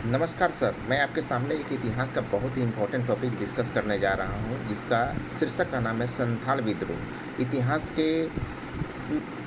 नमस्कार सर, मैं आपके सामने एक इतिहास का बहुत ही इम्पोर्टेंट टॉपिक डिस्कस करने जा रहा हूँ, जिसका शीर्षक का नाम है संथाल विद्रोह। इतिहास के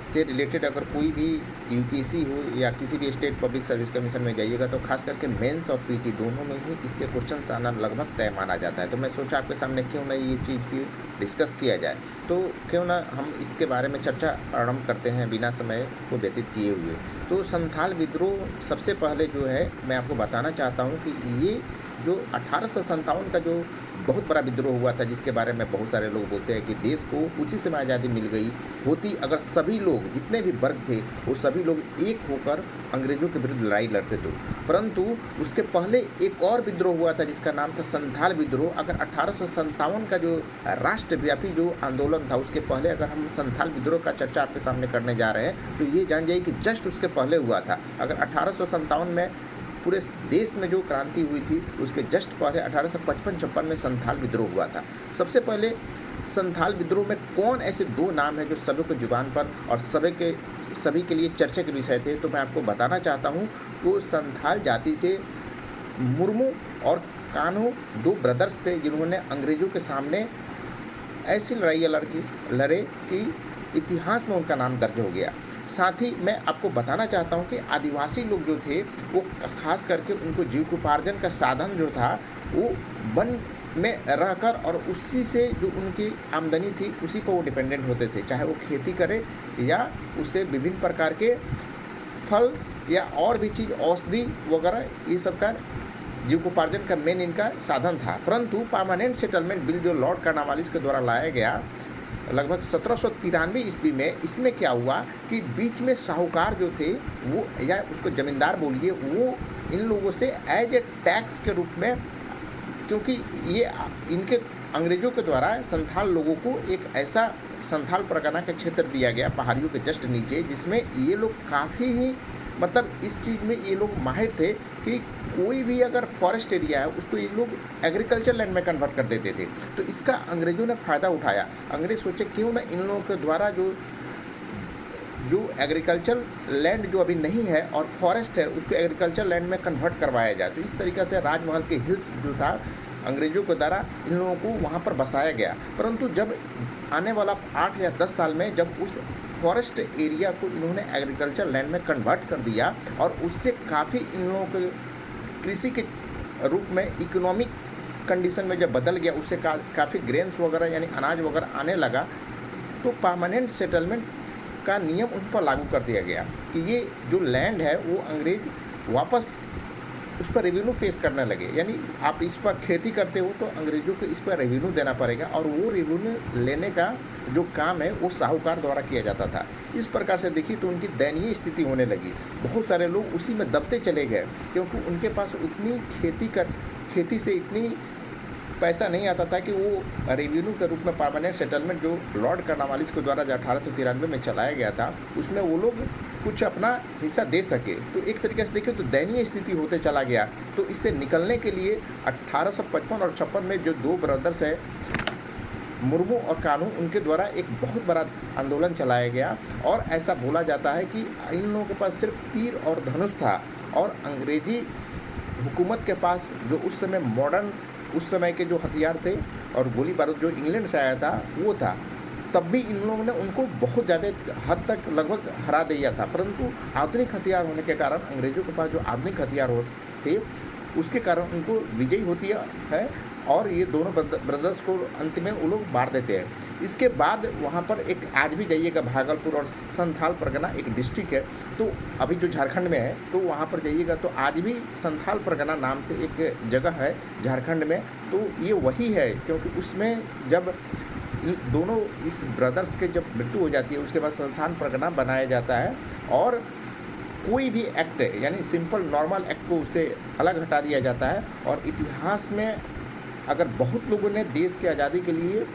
से रिलेटेड अगर कोई भी यूपीएससी हो या किसी भी स्टेट पब्लिक सर्विस कमीशन में जाइएगा तो खास करके मेंस और पीटी दोनों में ही इससे क्वेश्चंस आना लगभग तय माना जाता है। तो मैं सोचा आपके सामने क्यों ना ये चीज़ की डिस्कस किया जाए, तो क्यों ना हम इसके बारे में चर्चा आरंभ करते हैं बिना समय को व्यतीत किए हुए। तो संथाल विद्रोह सबसे पहले जो है मैं आपको बताना चाहता हूँ कि ये जो 1857 का जो बहुत बड़ा विद्रोह हुआ था, जिसके बारे में बहुत सारे लोग बोलते हैं कि देश को उसी समय आज़ादी मिल गई होती अगर सभी लोग, जितने भी वर्ग थे, वो सभी लोग एक होकर अंग्रेज़ों के विरुद्ध लड़ाई लड़ते थे। परंतु उसके पहले एक और विद्रोह हुआ था जिसका नाम था संथाल विद्रोह। अगर 1857 का जो राष्ट्रव्यापी जो आंदोलन था, उसके पहले अगर हम संथाल विद्रोह का चर्चा आपके सामने करने जा रहे हैं तो ये जान जाइए कि जस्ट उसके पहले हुआ था। अगर 1857 में पूरे देश में जो क्रांति हुई थी, उसके जस्ट पहले 1855-56 में संथाल विद्रोह हुआ था। सबसे पहले संथाल विद्रोह में कौन ऐसे दो नाम हैं जो सभी को जुबान पर और सभी के लिए चर्चा के विषय थे, तो मैं आपको बताना चाहता हूँ। वो संथाल जाति से मुर्मू और कान्हू दो ब्रदर्स थे, जिन्होंने अंग्रेज़ों के सामने ऐसी लड़ाइयाँ लड़े कि इतिहास में उनका नाम दर्ज हो गया। साथ ही मैं आपको बताना चाहता हूँ कि आदिवासी लोग जो थे, वो खास करके उनको जीविकोपार्जन का साधन जो था, वो वन में रहकर और उसी से जो उनकी आमदनी थी उसी पर वो डिपेंडेंट होते थे, चाहे वो खेती करे या उससे विभिन्न प्रकार के फल या और भी चीज़, औषधि वगैरह, ये सब का जीविकोपार्जन का मेन इनका साधन था। परंतु परमानेंट सेटलमेंट बिल जो लॉर्ड कॉर्नवालिस के द्वारा लाया गया लगभग 1793 ईस्वी में, इसमें क्या हुआ कि बीच में साहूकार जो थे वो, या उसको ज़मींदार बोलिए, वो इन लोगों से एज ए टैक्स के रूप में, क्योंकि ये इनके अंग्रेज़ों के द्वारा संथाल लोगों को एक ऐसा संथाल परगना का क्षेत्र दिया गया पहाड़ियों के जस्ट नीचे, जिसमें ये लोग काफ़ी ही मतलब इस चीज़ में ये लोग माहिर थे कि कोई भी अगर फॉरेस्ट एरिया है उसको ये लोग एग्रीकल्चर लैंड में कन्वर्ट कर देते थे। तो इसका अंग्रेज़ों ने फ़ायदा उठाया। अंग्रेज़ सोचे क्यों ना इन लोगों के द्वारा जो जो एग्रीकल्चर लैंड जो अभी नहीं है और फॉरेस्ट है, उसको एग्रीकल्चर लैंड में कन्वर्ट करवाया जाए। तो इस तरीक़े से राजमहल के हिल्स जो था, अंग्रेज़ों के द्वारा इन लोगों को वहाँ पर बसाया गया। परंतु जब आने वाला 8 या 10 साल में जब उस फॉरेस्ट एरिया को इन्होंने एग्रीकल्चर लैंड में कन्वर्ट कर दिया और उससे काफ़ी इन लोगों को कृषि के रूप में इकोनॉमिक कंडीशन में जब बदल गया, उससे काफ़ी ग्रेन्स वगैरह यानी अनाज वगैरह आने लगा, तो परमानेंट सेटलमेंट का नियम उन पर लागू कर दिया गया कि ये जो लैंड है वो अंग्रेज वापस उस पर रेवेन्यू फेस करने लगे। यानी आप इस पर खेती करते हो तो अंग्रेज़ों को इस पर रेवेन्यू देना पड़ेगा, और वो रेवेन्यू लेने का जो काम है वो साहूकार द्वारा किया जाता था। इस प्रकार से देखिए तो उनकी दयनीय स्थिति होने लगी। बहुत सारे लोग उसी में दबते चले गए, क्योंकि उनके पास उतनी खेती से इतनी पैसा नहीं आता था कि वो रेवेन्यू के रूप में परमानेंट सेटलमेंट जो लॉर्ड कॉर्नवालिस के द्वारा जो 1893 में चलाया गया था, उसमें वो लोग कुछ अपना हिस्सा दे सके। तो एक तरीके से देखिए तो दयनीय स्थिति होते चला गया। तो इससे निकलने के लिए 1855 और 56 में जो दो ब्रदर्स है, मुर्मू और कान्हू, उनके द्वारा एक बहुत बड़ा आंदोलन चलाया गया। और ऐसा बोला जाता है कि इन लोगों के पास सिर्फ तीर और धनुष था, और अंग्रेजी हुकूमत के पास जो उस समय मॉडर्न उस समय के जो हथियार थे और गोली बारूद जो इंग्लैंड से आया था वो था। तब भी इन लोगों ने उनको बहुत ज़्यादा हद तक लगभग हरा दिया था। परंतु आधुनिक हथियार होने के कारण, अंग्रेज़ों के पास जो आधुनिक हथियार थे, उसके कारण उनको विजयी होती है, और ये दोनों ब्रदर्स को अंत में वो लोग मार देते हैं। इसके बाद वहाँ पर एक, आज भी जाइएगा भागलपुर और संथाल परगना एक डिस्ट्रिक्ट है, तो अभी जो झारखंड में है, तो वहाँ पर जाइएगा तो आज भी संथाल परगना नाम से एक जगह है झारखंड में। तो ये वही है, क्योंकि उसमें जब दोनों इस ब्रदर्स के जब मृत्यु हो जाती है, उसके बाद संथाल परगना बनाया जाता है, और कोई भी एक्ट है यानी सिंपल नॉर्मल एक्ट को उससे अलग हटा दिया जाता है। और इतिहास में अगर बहुत लोगों ने देश की आज़ादी के लिए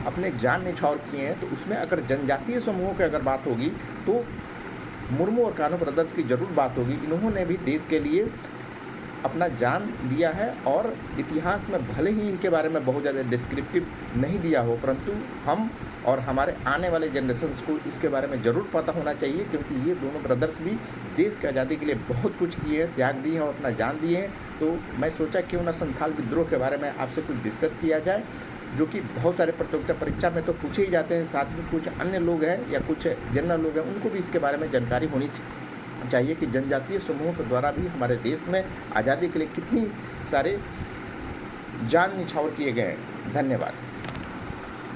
अपने जान न्यौछावर किए हैं, तो उसमें अगर जनजातीय समूहों की अगर बात होगी तो मुर्मू और कान्हू ब्रदर्स की ज़रूर बात होगी। इन्होंने भी देश के लिए अपना जान दिया है और इतिहास में भले ही इनके बारे में बहुत ज़्यादा डिस्क्रिप्टिव नहीं दिया हो, परंतु हम और हमारे आने वाले जनरेशन्स को इसके बारे में ज़रूर पता होना चाहिए, क्योंकि ये दोनों ब्रदर्स भी देश की आज़ादी के लिए बहुत कुछ किए हैं, त्याग दिए हैं और अपना जान दिए हैं। तो मैं सोचा क्यों ना संथाल विद्रोह के बारे में आपसे कुछ डिस्कस किया जाए, जो कि बहुत सारे प्रतियोगिता परीक्षा में तो पूछे ही जाते हैं, साथ में कुछ अन्य लोग हैं या कुछ जनरल लोग हैं, उनको भी इसके बारे में जानकारी होनी चाहिए कि जनजातीय समूहों के द्वारा भी हमारे देश में आज़ादी के लिए कितनी सारे जान निछावर किए गए हैं। धन्यवाद।